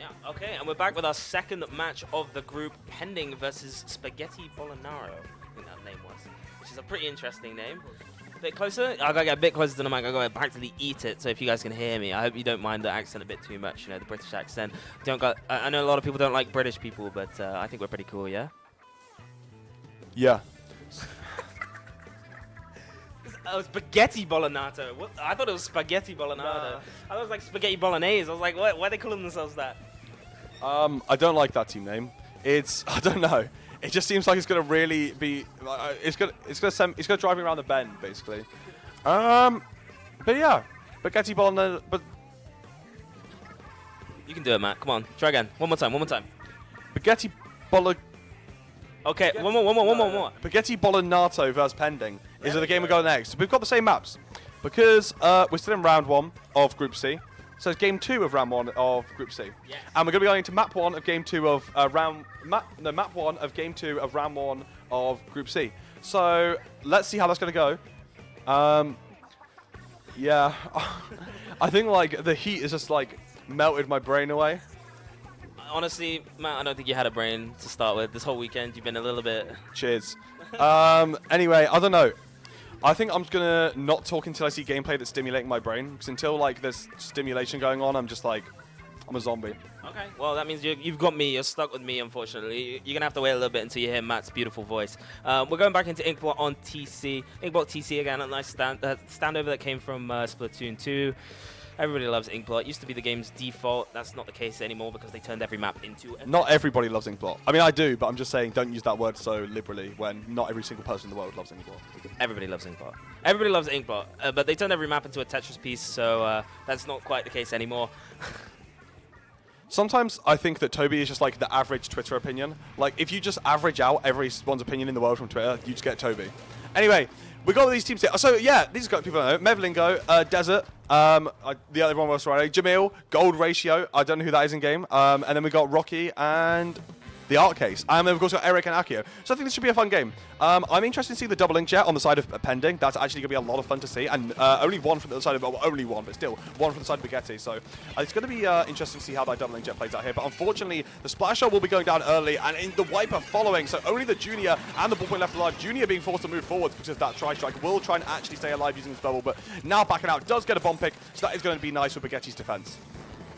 Yeah, okay, and we're back with our second match of the group, Pending versus Spaghetti Bolonato, I think that name was, which is a pretty interesting name. A bit closer? I gotta get a bit closer to the mic, I gotta practically eat it, so if you guys can hear me, I hope you don't mind the accent a bit too much, you know, the British accent. I know a lot of people don't like British people, but I think we're pretty cool, yeah? Yeah. Oh, Spaghetti Bolonato. What? I thought it was Spaghetti Bolonato. Nah. I thought it was like Spaghetti Bolognese. I was like, what? Why are they calling themselves that? I don't like that team name. I don't know. It just seems like it's gonna really be. It's gonna drive me around the bend, basically. But yeah, Spaghetti Bolonato. But You can do it, Matt. Come on, try again. One more time. Spaghetti Bolo. Okay, one more. Spaghetti Bolonato versus Pending is the game we go next. We've got the same maps because we're still in round 1 of Group C. So it's game 2 of round 1 of Group C. Yes. And we're going to be going into map 1 of game 2 of map 1 of game 2 of round 1 of Group C. So let's see how that's going to go. Yeah, I think like the heat is just like melted my brain away. Honestly, Matt, I don't think you had a brain to start with. This whole weekend, you've been a little bit... Cheers. Anyway, I don't know. I think I'm just going to not talk until I see gameplay that's stimulating my brain. Because until like there's stimulation going on, I'm just like, I'm a zombie. Okay, well, that means you've got me. You're stuck with me, unfortunately. You're going to have to wait a little bit until you hear Matt's beautiful voice. We're going back into Inkblot on TC. Inkblot TC again, a nice standover that came from Splatoon 2. Everybody loves Inkblot. It used to be the game's default. That's not the case anymore because they turned every map into a... Not everybody loves Inkblot. I mean, I do, but I'm just saying don't use that word so liberally when not every single person in the world loves Inkblot. Everybody loves Inkblot. Everybody loves Inkblot, but they turned every map into a Tetris piece, so that's not quite the case anymore. Sometimes I think that Toby is just like the average Twitter opinion. Like, if you just average out everyone's opinion in the world from Twitter, you just get Toby. Anyway, we got these teams here. So, yeah, these are people I know. Mevlingo, Desert, the other one was right. Jamil, Gold Ratio. I don't know who that is in game. And then we got Rocky and the Art Case. And then, of course, got Eric and Akio. So I think this should be a fun game. I'm interested to see the double inkjet on the side of Pending. That's actually going to be a lot of fun to see. And only one from the other side of, well, only one, but still one from the side of Bagetti. So it's going to be interesting to see how that double inkjet plays out here. But unfortunately, the splash shot will be going down early and in the wiper following. So only the Junior and the ballpoint left alive. Junior being forced to move forwards because of that tri-strike. Will try and actually stay alive using this bubble, but now backing out. Does get a bomb pick. So that is going to be nice for Bagetti's defense.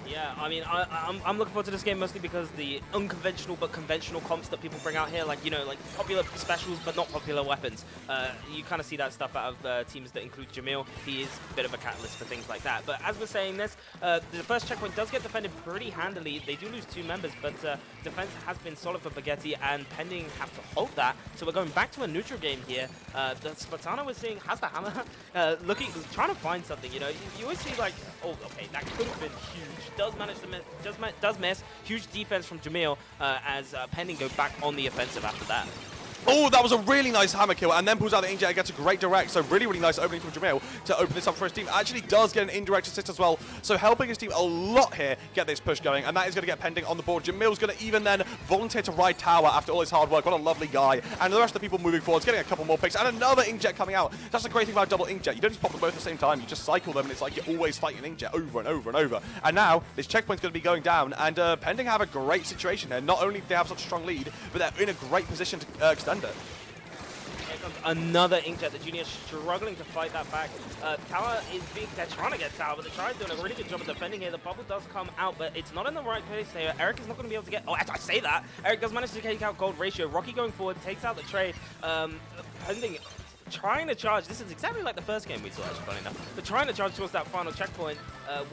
Yeah, I mean, I'm looking forward to this game mostly because the unconventional but conventional comps that people bring out here, like, you know, like popular specials but not popular weapons. You kind of see that stuff out of teams that include Jamil. He is a bit of a catalyst for things like that. But as we're saying this, the first checkpoint does get defended pretty handily. They do lose 2 members, but defense has been solid for Bagetti, and Pending have to hold that. So we're going back to a neutral game here. The Splatana we're seeing has the hammer, trying to find something, you know. You always see like, oh, okay, that could have been huge. Does manage to miss, does miss. Huge defense from Jamil as Pending go back on the offensive after that. Oh, that was a really nice hammer kill, and then pulls out the inkjet and gets a great direct. So really, really nice opening from Jamil to open this up for his team. Actually does get an indirect assist as well. So helping his team a lot here get this push going, and that is going to get Pending on the board. Jamil's going to even then volunteer to ride tower after all his hard work. What a lovely guy. And the rest of the people moving forward, getting a couple more picks, and another inkjet coming out. That's the great thing about double inkjet. You don't just pop them both at the same time. You just cycle them, and it's like you're always fighting an inkjet over and over and over. And now this checkpoint's going to be going down, and Pending have a great situation here. Not only do they have such a strong lead, but they're in a great position to extend it. Another inkjet. The Junior struggling to fight that back. Tower is they're trying to get Tower, but the Tri is doing a really good job of defending here. The bubble does come out, but it's not in the right place here. Eric is not going to be able to get... Oh, as I say that, Eric does manage to take out Gold Ratio. Rocky going forward, takes out the trade. Pending trying to charge. This is exactly like the first game we saw, actually, funny enough. But trying to charge towards that final checkpoint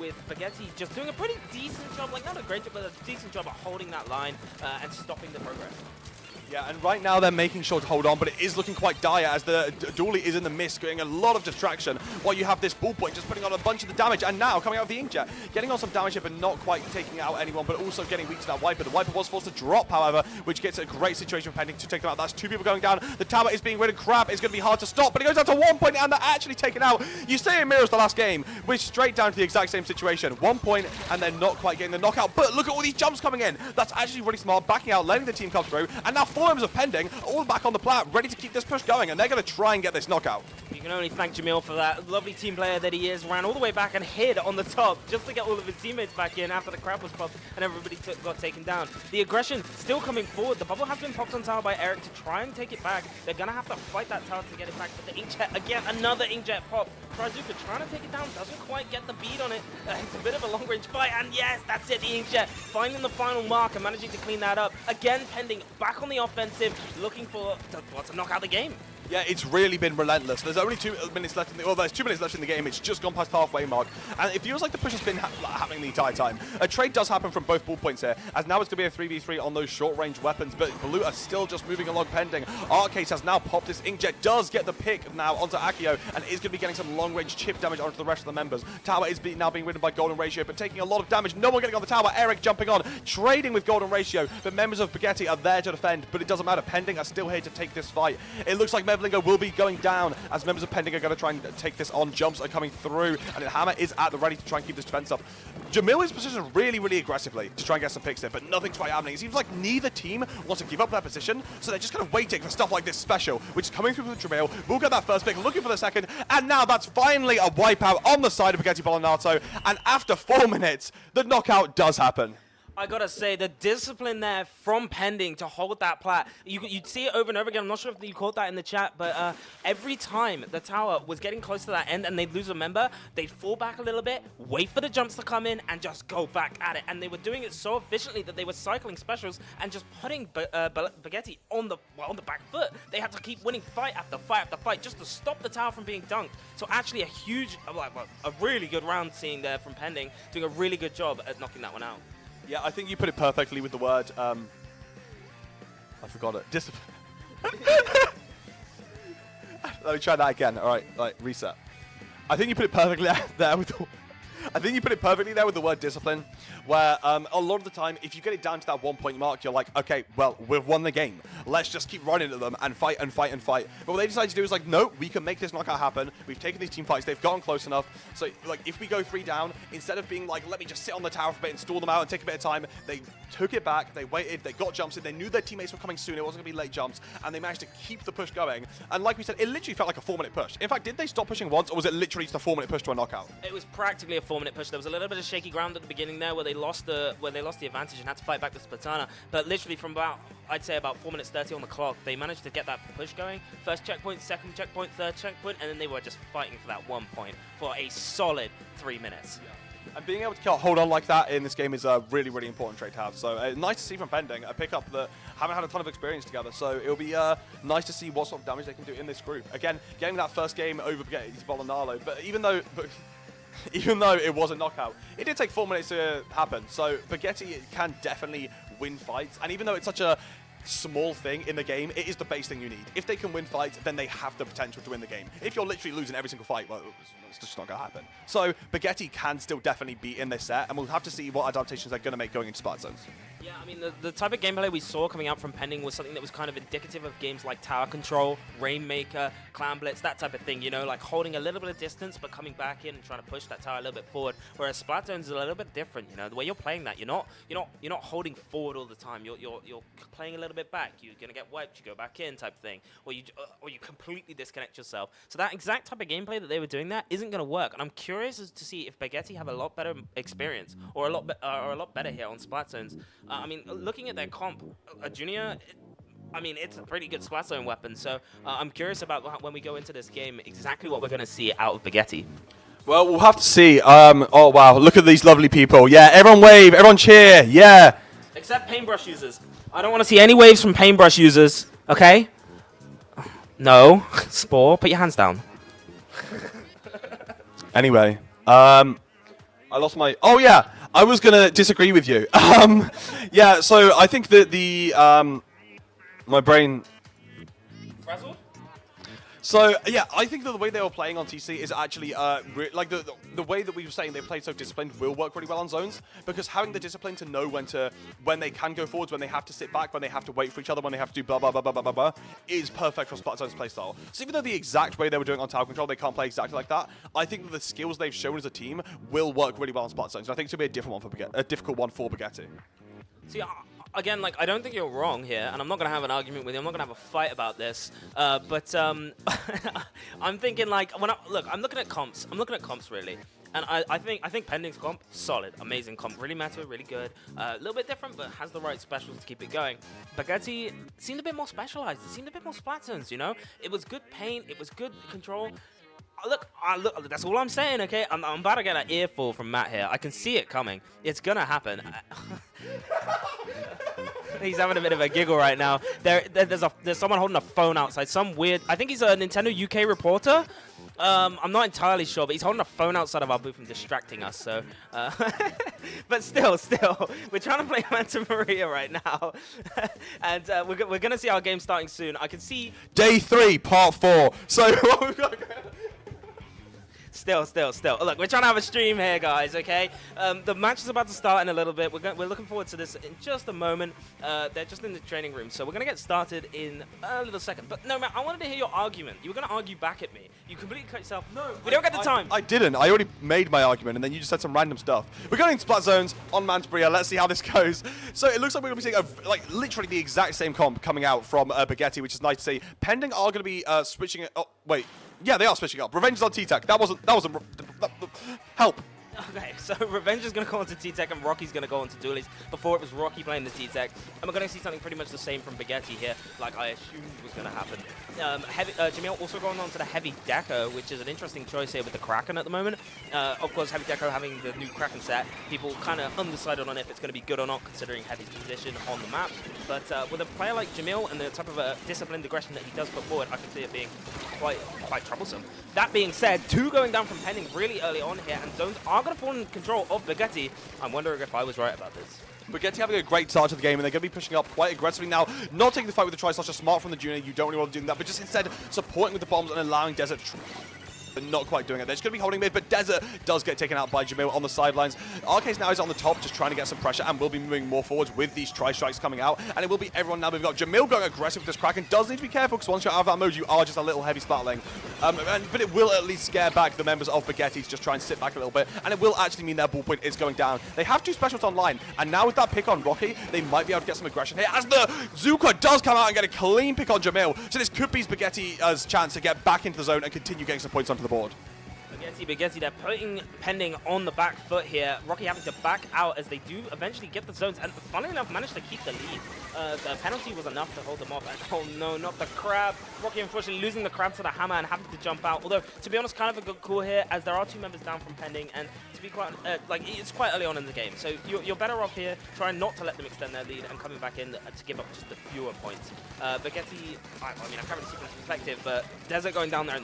with Bagetti just doing a pretty decent job, like not a great job, but a decent job at holding that line and stopping the progress. Yeah, and right now they're making sure to hold on, but it is looking quite dire as the Dooley is in the mist, getting a lot of distraction, while you have this ballpoint just putting on a bunch of the damage, and now coming out of the inkjet, getting on some damage here, but not quite taking out anyone, but also getting weak to that wiper. The wiper was forced to drop, however, which gets a great situation for Pending to take them out. That's 2 people going down. The tower is being ridden. Crab is going to be hard to stop, but it goes down to 1 point, and they're actually taken out. You say it mirrors the last game, which is straight down to the exact same situation. 1 point, and they're not quite getting the knockout, but look at all these jumps coming in. That's actually really smart, backing out, letting the team come through, and now 4 4 members of Pending are all back on the plat, ready to keep this push going, and they're going to try and get this knockout. You can only thank Jamil for that. Lovely team player that he is. Ran all the way back and hid on the top just to get all of his teammates back in after the crowd was popped and everybody got taken down. The aggression still coming forward. The bubble has been popped on tower by Eric to try and take it back. They're going to have to fight that tower to get it back. But the inkjet, again, another inkjet pop. Brazuka trying to take it down, doesn't quite get the beat on it. It's a bit of a long-range fight, and yes, that's it, the inkjet finding the final mark and managing to clean that up. Again, Pending back on the offensive, looking for to knock out the game. Yeah, it's really been relentless. There's only 2 minutes left in the, well, there's 2 minutes left in the game. It's just gone past halfway mark, and it feels like the push has been happening the entire time. A trade does happen from both ball points here, as now it's going to be a 3v3 on those short-range weapons, but Blue are still just moving along Pending. Arcase has now popped this inkjet, does get the pick now onto Akio, and is going to be getting some long-range chip damage onto the rest of the members. Tower is now being ridden by Golden Ratio, but taking a lot of damage. No one getting on the tower. Eric jumping on, trading with Golden Ratio, but members of Bagetti are there to defend, but it doesn't matter. Pending are still here to take this fight. It looks like Mevlingo will be going down as members of Pending are going to try and take this on. Jumps are coming through, and Hammer is at the ready to try and keep this defense up. Jamil is positioned really, really aggressively to try and get some picks here, but nothing's quite happening. It seems like neither team wants to give up their position, so they're just kind of waiting for stuff like this special, which is coming through with Jamil. We'll get that first pick, looking for the second, and now that's finally a wipeout on the side of Bagetti Bolonato, and after 4 minutes, the knockout does happen. I gotta say, the discipline there from Pending to hold that plat, you'd see it over and over again. I'm not sure if you caught that in the chat, but every time the tower was getting close to that end and they'd lose a member, they'd fall back a little bit, wait for the jumps to come in, and just go back at it. And they were doing it so efficiently that they were cycling specials and just putting Bagetti on the back foot. They had to keep winning fight after fight after fight just to stop the tower from being dunked. So actually a really good round seeing there from Pending, doing a really good job at knocking that one out. Yeah, I think you put it perfectly with the word, I forgot it, discipline. Let me try that again. All right, reset. I think you put it perfectly there with the, word discipline, where a lot of the time, if you get it down to that 1 point mark, you're like, okay, well, we've won the game. Let's just keep running at them and fight and fight and fight. But what they decided to do is like, no, we can make this knockout happen. We've taken these team fights. They've gotten close enough. So, like, if we go 3 down, instead of being like, let me just sit on the tower for a bit and stall them out and take a bit of time, they took it back. They waited. They got jumps in. They knew their teammates were coming soon. It wasn't going to be late jumps. And they managed to keep the push going. And like we said, it literally felt like a 4-minute push. In fact, did they stop pushing once, or was it literally just a 4-minute push to a knockout? It was practically a 4-minute push. There was a little bit of shaky ground at the beginning there where they lost the advantage and had to fight back the Splatana. But literally from I'd say about 4 minutes 30 on the clock, they managed to get that push going. First checkpoint, second checkpoint, third checkpoint, and then they were just fighting for that 1 point for a solid 3 minutes. Yeah. And being able to hold on like that in this game is a really, really important trait to have. So nice to see from Pending, a pickup that haven't had a ton of experience together. So it'll be nice to see what sort of damage they can do in this group. Again, getting that first game over Bagetti Bolonato, but even though it was a knockout, it did take 4 minutes to happen. So Bagetti can definitely win fights. And even though it's such a small thing in the game, it is the base thing you need. If they can win fights, then they have the potential to win the game. If you're literally losing every single fight, well, it's just not going to happen. So Bagetti can still definitely be in this set, and we'll have to see what adaptations they're going to make going into Spark Zones. Yeah, I mean, the type of gameplay we saw coming out from Pending was something that was kind of indicative of games like Tower Control, Rainmaker, Clan Blitz, that type of thing, you know, like holding a little bit of distance but coming back in and trying to push that tower a little bit forward. Whereas Splat Zones is a little bit different, you know, the way you're playing that, you're not holding forward all the time. You're playing a little bit back. You're gonna get wiped, you go back in, type thing, or you completely disconnect yourself. So that exact type of gameplay that they were doing that isn't gonna work. And I'm curious as to see if Bagetti have a lot better experience or a lot better here on Splat Zones. I mean, looking at their comp, a junior, I mean, it's a pretty good Splat Zone weapon. So I'm curious about when we go into this game, exactly what we're going to see out of Bagetti. Well, we'll have to see. Oh, wow. Look at these lovely people. Yeah, everyone wave. Everyone cheer. Yeah. Except paintbrush users. I don't want to see any waves from paintbrush users. Okay? No. Spore, put your hands down. Anyway, I lost my... Oh, yeah. I was going to disagree with you. Yeah, so I think that my brain... Frazzled? So, yeah, I think that the way they were playing on TC is actually, like, the way that we were saying they played so disciplined will work really well on zones, because having the discipline to know when they can go forwards, when they have to sit back, when they have to wait for each other, when they have to do blah, blah, blah, blah, blah, blah, blah, is perfect for Splat Zone's playstyle. So even though the exact way they were doing on Tower Control, they can't play exactly like that, I think that the skills they've shown as a team will work really well on Splat Zones. And I think it's going to be a difficult one for Bagetti. See, Again, like, I don't think you're wrong here, and I'm not going to have an argument with you. I'm not going to have a fight about this. But I'm thinking, like, I'm looking at comps. I'm looking at comps, really. And I think Pending's comp, solid, amazing comp. Really meta, really good. A little bit different, but has the right specials to keep it going. Bagetti seemed a bit more specialized. It seemed a bit more splat zones, you know? It was good paint. It was good control. Look, that's all I'm saying, okay? I'm about to get an earful from Matt here. I can see it coming. It's going to happen. He's having a bit of a giggle right now. There's someone holding a phone outside. Some weird... I think he's a Nintendo UK reporter. I'm not entirely sure, but he's holding a phone outside of our booth and distracting us, so... but still, we're trying to play Manta Maria right now. And we're going to see our game starting soon. I can see... Day 3, part 4. So what we've got... Still. Look, we're trying to have a stream here, guys, okay? The match is about to start in a little bit. We're looking forward to this in just a moment. They're just in the training room, so we're going to get started in a little second. But no, Matt, I wanted to hear your argument. You were going to argue back at me. You completely cut yourself. No, we don't get the time. I didn't. I already made my argument, and then you just said some random stuff. We're going into Splat Zones on Manta Maria. Let's see how this goes. So it looks like we're going to be seeing literally the exact same comp coming out from Bagetti, which is nice to see. Pending are going to be switching it. Oh, wait. Yeah, they are switching up. Revenge is on T-Tech. That wasn't help. Okay, so Revenge is going to go into T-Tech and Rocky's going to go into Doolies. Before it was Rocky playing the T-Tech. And we're going to see something pretty much the same from Bagetti here, like I assumed was going to happen. Jamil also going on to the Heavy Deco, which is an interesting choice here with the Kraken at the moment. Of course, Heavy Deco having the new Kraken set, people kind of undecided on if it's going to be good or not, considering Heavy's position on the map. But with a player like Jamil and the type of disciplined aggression that he does put forward, I can see it being quite troublesome. That being said, 2 going down from Pending really early on here, and zones are going to fall in control of Bagetti. I'm wondering if I was right about this. Bagetti having a great start to the game, and they're going to be pushing up quite aggressively now. Not taking the fight with the Tri-Slash, smart from the Junior. You don't really want to do that, but just instead supporting with the bombs and allowing Desert but not quite doing it. They're just going to be holding mid, but Desert does get taken out by Jamil on the sidelines. Arcase now is on the top, just trying to get some pressure, and will be moving more forwards with these tri-strikes coming out, and it will be everyone now moving up. Jamil going aggressive with this Kraken. Does need to be careful, because once you're out of that mode, you are just a little heavy splatling. But it will at least scare back the members of Bagetti to just try and sit back a little bit, and it will actually mean their ball point is going down. They have 2 specials online, and now with that pick on Rocky, they might be able to get some aggression here, as the Zuka does come out and get a clean pick on Jamil. So this could be Bagetti's chance to get back into the zone and continue getting some points onto the board. Bagetti, they're putting Pending on the back foot here. Rocky having to back out as they do eventually get the zones, and funnily enough, managed to keep the lead. The penalty was enough to hold them off, and oh no, not the crab. Rocky unfortunately losing the crab to the hammer and having to jump out. Although, to be honest, kind of a good call here, as there are 2 members down from Pending, and to be quite, it's quite early on in the game. So you're better off here trying not to let them extend their lead and coming back in to give up just the fewer points. Bagetti, I can't really see from perspective, but Desert going down there,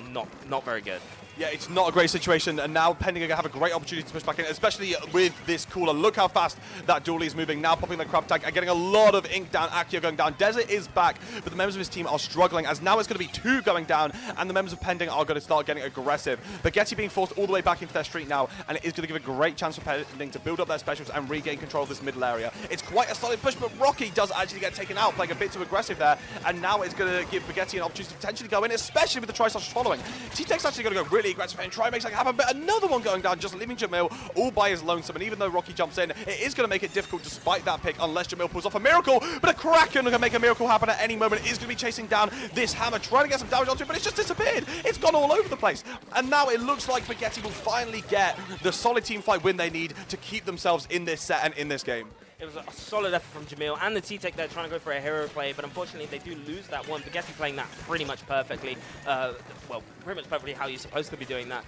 not very good. Yeah, it's not a great situation, and now Pending are going to have a great opportunity to push back in, especially with this cooler. Look how fast that Dooley is moving, now popping the crab tag and getting a lot of ink down. Akio going down. Desert is back, but the members of his team are struggling, as now it's going to be 2 going down, and the members of Pending are going to start getting aggressive. Bagetti being forced all the way back into their street now, and it is going to give a great chance for Pending to build up their specials and regain control of this middle area. It's quite a solid push, but Rocky does actually get taken out, playing a bit too aggressive there, and now it's going to give Bagetti an opportunity to potentially go in, especially with the Tri-Slash following. T-Tech's actually going to go really aggressive and try and make something happen, but another one going down, just leaving Jamil all by his lonesome. And even though Rocky jumps in, it is going to make it difficult despite that pick, unless Jamil pulls off a miracle. But a Kraken can make a miracle happen at any moment. It is going to be chasing down this hammer, trying to get some damage onto it, but it's just disappeared. It's gone all over the place. And now it looks like Bagetti will finally get the solid team fight win they need to keep themselves in this set and in this game. It was a solid effort from Jamil and the T-Tech there trying to go for a hero play, but unfortunately they do lose that one. Bagetti playing that pretty much perfectly. Well, pretty much perfectly how you're supposed to be doing that.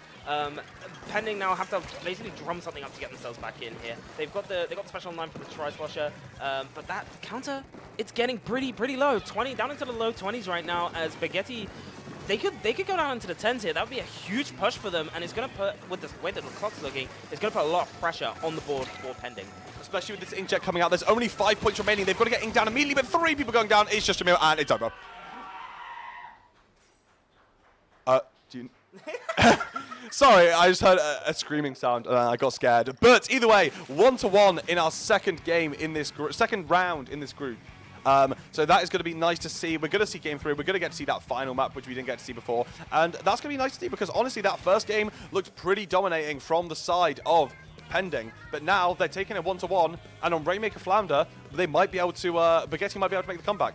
Pending now have to basically drum something up to get themselves back in here. They've got the special line for the Tri-Slasher, but that counter, it's getting pretty low. 20 down into the low 20s right now, as Bagetti, they could go down into the 10s here. That would be a huge push for them, and it's going to put, with the way that the clock's looking, it's going to put a lot of pressure on the board for Pending. Especially with this inkjet coming out. There's only 5 points remaining. They've got to get ink down immediately, but 3 people going down. It's just Jamil, and it's over. Sorry, I just heard a screaming sound and I got scared. But either way, 1-1 in our second game in this second round in this group. So that is going to be nice to see. We're going to see game 3. We're going to get to see that final map, which we didn't get to see before. And that's going to be nice to see, because honestly, that first game looked pretty dominating from the side of Pending. But now they're taking it 1-1, and on Rainmaker Flounder, they might be able to, Bagetti might be able to make the comeback.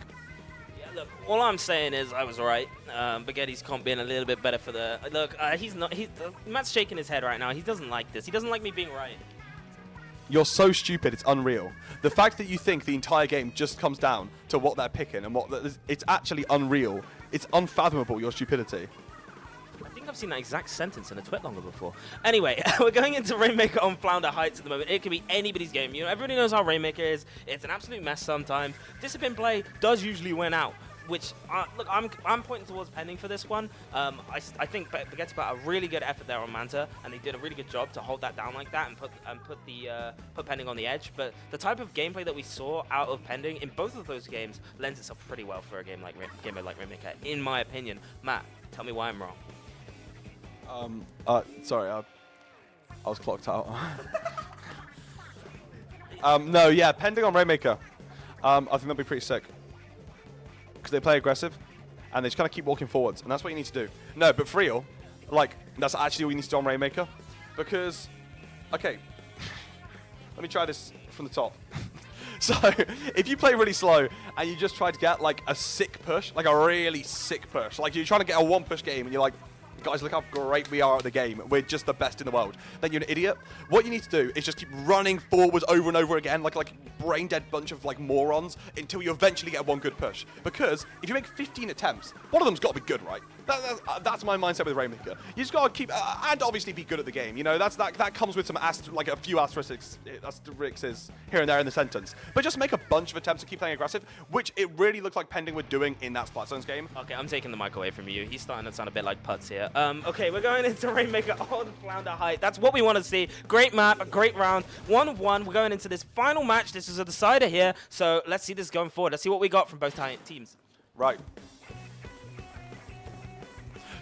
Yeah, look, all I'm saying is I was right. Bagetti's comp being a little bit better for the... Look, Matt's shaking his head right now. He doesn't like this. He doesn't like me being right. You're so stupid, it's unreal. The fact that you think the entire game just comes down to what they're picking and it's actually unreal. It's unfathomable, your stupidity. I think I've seen that exact sentence in a tweet longer before. Anyway, we're going into Rainmaker on Flounder Heights at the moment. It can be anybody's game. You know, everybody knows how Rainmaker is. It's an absolute mess sometimes. Disciplined play does usually win out. Which, look, I'm pointing towards Pending for this one. I think Bagetti put a really good effort there on Manta, and they did a really good job to hold that down like that and put Pending on the edge. But the type of gameplay that we saw out of Pending in both of those games lends itself pretty well for a game like Rainmaker, in my opinion. Matt, tell me why I'm wrong. Sorry, I was clocked out. No, yeah, Pending on Rainmaker. I think that'll be pretty sick. Because they play aggressive, and they just kind of keep walking forwards, and that's what you need to do. No, but for real, like, that's actually what you need to do on Rainmaker. Because, okay, let me try this from the top. So, if you play really slow, and you just try to get, like, a sick push, like a really sick push, like you're trying to get a one-push game, and you're like, guys, look how great we are at the game. We're just the best in the world. Then you're an idiot. What you need to do is just keep running forwards over and over again, like brain-dead bunch of like morons, until you eventually get one good push. Because if you make 15 attempts, one of them's got to be good, right? That's my mindset with Rainmaker. You just got to keep, and obviously be good at the game. You know, that comes with some like a few asterisks here and there in the sentence. But just make a bunch of attempts and keep playing aggressive, which it really looks like Pending were doing in that Splat Zones game. Okay, I'm taking the mic away from you. He's starting to sound a bit like Putz here. Okay, we're going into Rainmaker on Flounder Height. That's what we want to see. Great map, a great round. 1 of 1. We're going into this final match. This is a decider here. So let's see this going forward. Let's see what we got from both teams. Right.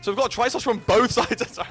So we've got Tri-Slosher from both sides. Sorry,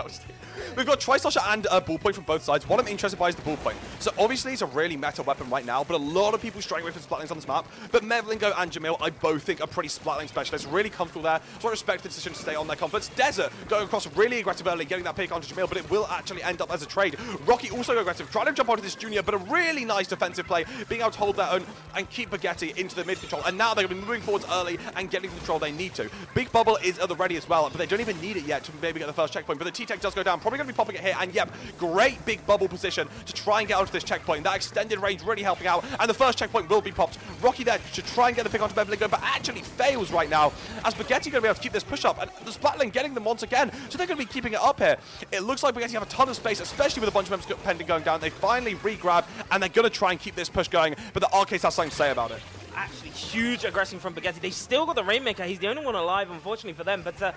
we've got Tri-Slosher and Ballpoint from both sides. What I'm interested by is the Ballpoint. So obviously it's a really meta weapon right now, but a lot of people straying away from Splatlings on this map. But Mevlingo and Jamil, I both think are pretty Splatling specialists, really comfortable there. So I respect the decision to stay on their comforts. Desert going across really aggressive early, getting that pick onto Jamil, but it will actually end up as a trade. Rocky also aggressive, trying to jump onto this Junior, but a really nice defensive play, being able to hold their own and keep Bagetti into the mid control. And now they're going to be moving forwards early and getting the control they need to. Big Bubble is at the ready as well, but they don't even need it yet to maybe get the first checkpoint. But the T-Tech does go down, probably going to be popping it here. And yep, great big bubble position to try and get onto this checkpoint. That extended range really helping out, and the first checkpoint will be popped. Rocky there to try and get the pick onto Mevlingo, but actually fails right now, as Bagetti going to be able to keep this push up, and the Splatling getting them once again, so they're going to be keeping it up here. It looks like Bagetti have a ton of space, especially with a bunch of members Pending going down. They finally re-grab, and they're going to try and keep this push going, but the Arcades has something to say about it. Actually, huge aggression from Bagetti. They still got the Rainmaker. He's the only one alive, unfortunately for them. But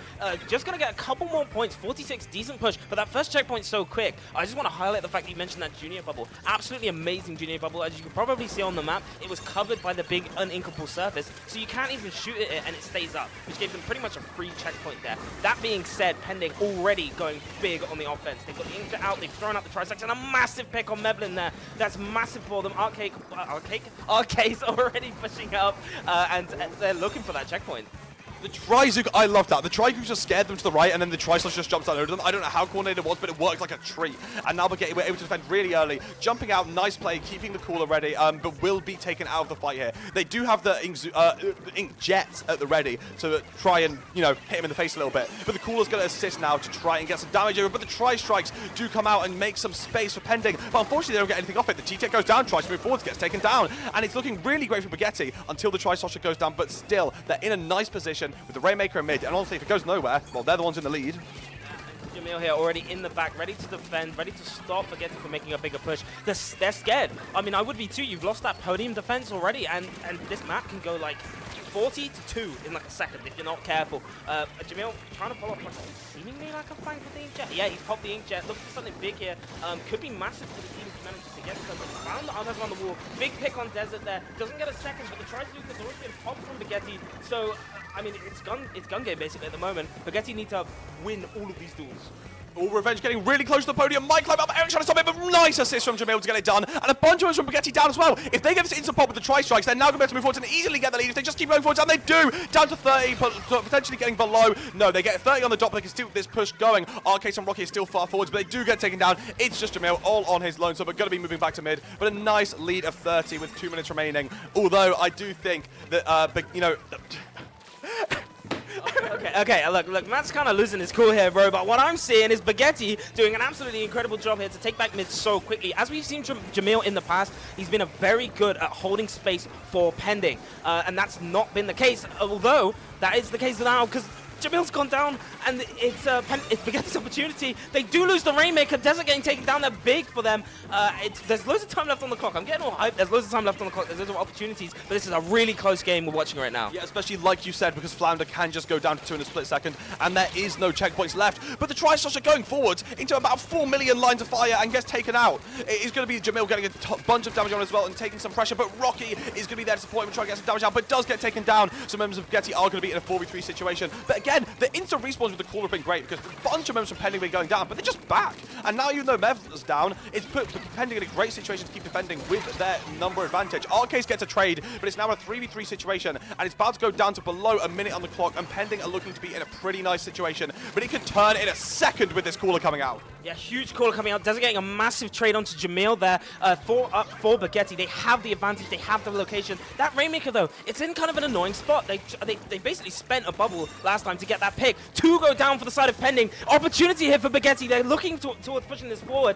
just going to get a couple more points. 46, decent push. But that first checkpoint's so quick. I just want to highlight the fact that you mentioned that Junior bubble. Absolutely amazing Junior bubble. As you can probably see on the map, it was covered by the big uninkable surface. So you can't even shoot it and it stays up, which gave them pretty much a free checkpoint there. That being said, Pending already going big on the offense. They've got the Inkblot out. They've thrown out the Triceps and a massive pick on Mevlin there. That's massive for them. Arcade's already pushing up. And they're looking for that checkpoint. The Trizook, I love that. The Trizook just scared them to the right, and then the Tri-Slash just jumps out over them. I don't know how coordinated it was, but it worked like a treat. And now Bagetti were able to defend really early, jumping out, nice play, keeping the cooler ready, but will be taken out of the fight here. They do have the Ink Jets at the ready to try and, you know, hit him in the face a little bit. But the cooler's going to assist now to try and get some damage over. But the Tri-Strikes do come out and make some space for Pending. But unfortunately, they don't get anything off it. The T-Tech goes down, tries to move forward, gets taken down. And it's looking really great for Bagetti until the Tri-Slosher goes down. But still, they're in a nice position with the Rainmaker and mid, and honestly, if it goes nowhere, well, they're the ones in the lead. Jamil here already in the back, ready to defend, ready to stop Bagetti from making a bigger push. They're scared. I mean, I would be too. You've lost that podium defense already, and this map can go like 40-2 in like a second if you're not careful. Jamil trying to follow up seemingly like a flank with the Inkjet. Yeah, he's popped the Inkjet. Looking for something big here. Could be massive for the team to manage to get something. Found the others on the wall. Big pick on Desert there. Doesn't get a second, but the Tri-Duke has already been popped from Bagetti. So, I mean, it's gun game basically at the moment. Bagetti need to win all of these duels. All Revenge getting really close to the podium. Might climb up. Eric trying to stop it, but nice assist from Jamil to get it done. And a bunch of us from Bagetti down as well. If they get this instant pop with the tri-strikes, they're now going to be able to move forward and easily get the lead. If they just keep going forward, and they do. Down to 30, potentially getting below. No, they get 30 on the dot, but they can still this push going. Arcade and Rocky is still far forwards, but they do get taken down. It's just Jamil all on his lone, so we're going to be moving back to mid. But a nice lead of 30 with 2 minutes remaining. Although I do think that, you know... Okay, look, Matt's kind of losing his cool here, bro, but what I'm seeing is Bagetti doing an absolutely incredible job here to take back mid so quickly. As we've seen Jamil in the past, he's been very good at holding space for Pending, and that's not been the case, although that is the case now, because Jamil's gone down, and it's Bagetti's opportunity. They do lose the Rainmaker. Desert getting taken down. They're big for them. There's loads of time left on the clock. I'm getting all hyped. There's loads of time left on the clock. There's loads of opportunities, but this is a really close game we're watching right now. Yeah, especially like you said, because Flounder can just go down to 2 in a split second, and there is no checkpoints left. But the tri-strikes are going forwards into about 4 million lines of fire and gets taken out. It is going to be Jamil getting a bunch of damage on as well and taking some pressure, but Rocky is going to be there to support him and try to get some damage out, but does get taken down. So members of Bagetti are going to be in a 4v3 situation. But again, the instant respawns with the call have been great because a bunch of members from Pending have been going down, but they're just back. And now even though Mev's down, it's put Pending in a great situation to keep defending with their number advantage. Arcade gets a trade, but it's now a 3v3 situation, and it's about to go down to below a minute on the clock, and Pending are looking to be in a pretty nice situation, but it could turn in a second with this caller coming out. Yeah, huge caller coming out. Desert getting a massive trade onto Jamil there. 4 up for Bagetti. They have the advantage. They have the location. That Rainmaker, though, it's in kind of an annoying spot. They basically spent a bubble last time to get that pick. 2 go down for the side of Pending. Opportunity here for Bagetti. They're looking towards pushing this forward.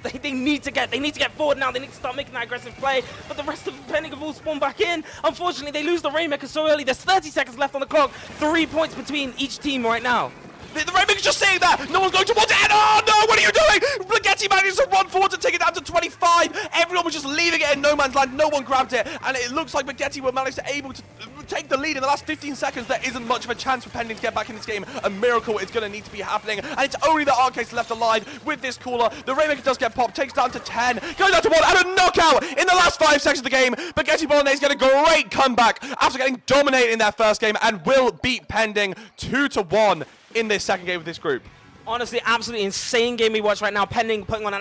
They need to get forward now. They need to start making that aggressive play. But the rest of Pending have all spawned back in. Unfortunately, they lose the Rainmaker so early. There's 30 seconds left on the clock. 3 points between each team right now. The Rainmaker's just saying that! No one's going towards it! And oh no, what are you doing? Bagetti manages to run forward to take it down to 25. Everyone was just leaving it in no man's land. No one grabbed it. And it looks like Bagetti were managed to able to take the lead in the last 15 seconds. There isn't much of a chance for Pending to get back in this game. A miracle is going to need to be happening. And it's only the Arcades left alive with this cooler. The Rainmaker does get popped, takes down to 10, goes down to 1, and a knockout in the last 5 seconds of the game. Bagetti Bolonato get a great comeback after getting dominated in their first game and will beat Pending 2-1 in this second game of this group. Honestly, absolutely insane game we watched right now. Pending putting on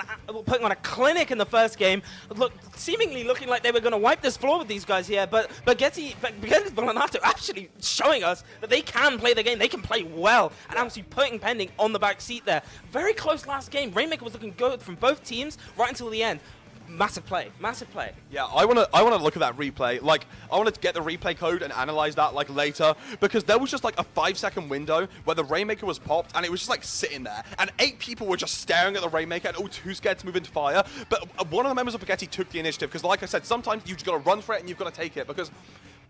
a clinic in the first game. Look, seemingly looking like they were going to wipe this floor with these guys here, but Bagetti Bolonato actually showing us that they can play the game. They can play well, and actually putting Pending on the back seat there. Very close last game. Rainmaker was looking good from both teams right until the end. Massive play, massive play. Yeah, I wanna look at that replay. Like, I want to get the replay code and analyze that like later, because there was just like a 5-second window where the Rainmaker was popped and it was just like sitting there, and 8 people were just staring at the Rainmaker and all too scared to move into fire. But one of the members of Bagetti took the initiative, because like I said, sometimes you just gotta run for it and you've got to take it, because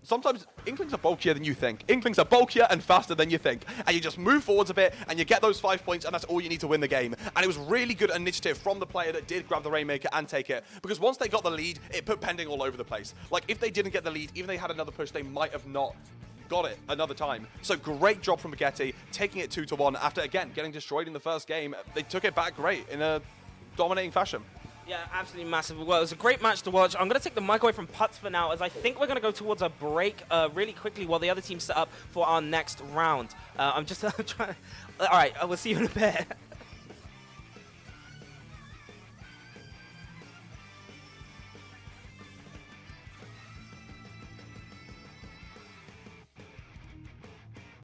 sometimes Inklings are bulkier than you think. Inklings are bulkier and faster than you think. And you just move forwards a bit and you get those 5 points, and that's all you need to win the game. And it was really good initiative from the player that did grab the Rainmaker and take it. Because once they got the lead, it put Pending all over the place. Like, if they didn't get the lead, even if they had another push, they might have not got it another time. So great job from Bagetti, taking it 2-1 after, again, getting destroyed in the first game. They took it back great in a dominating fashion. Yeah, absolutely massive. Well, it was a great match to watch. I'm going to take the mic away from Putz for now, as I think we're going to go towards a break really quickly while the other team set up for our next round. I'm just trying. All right, we'll see you in a bit.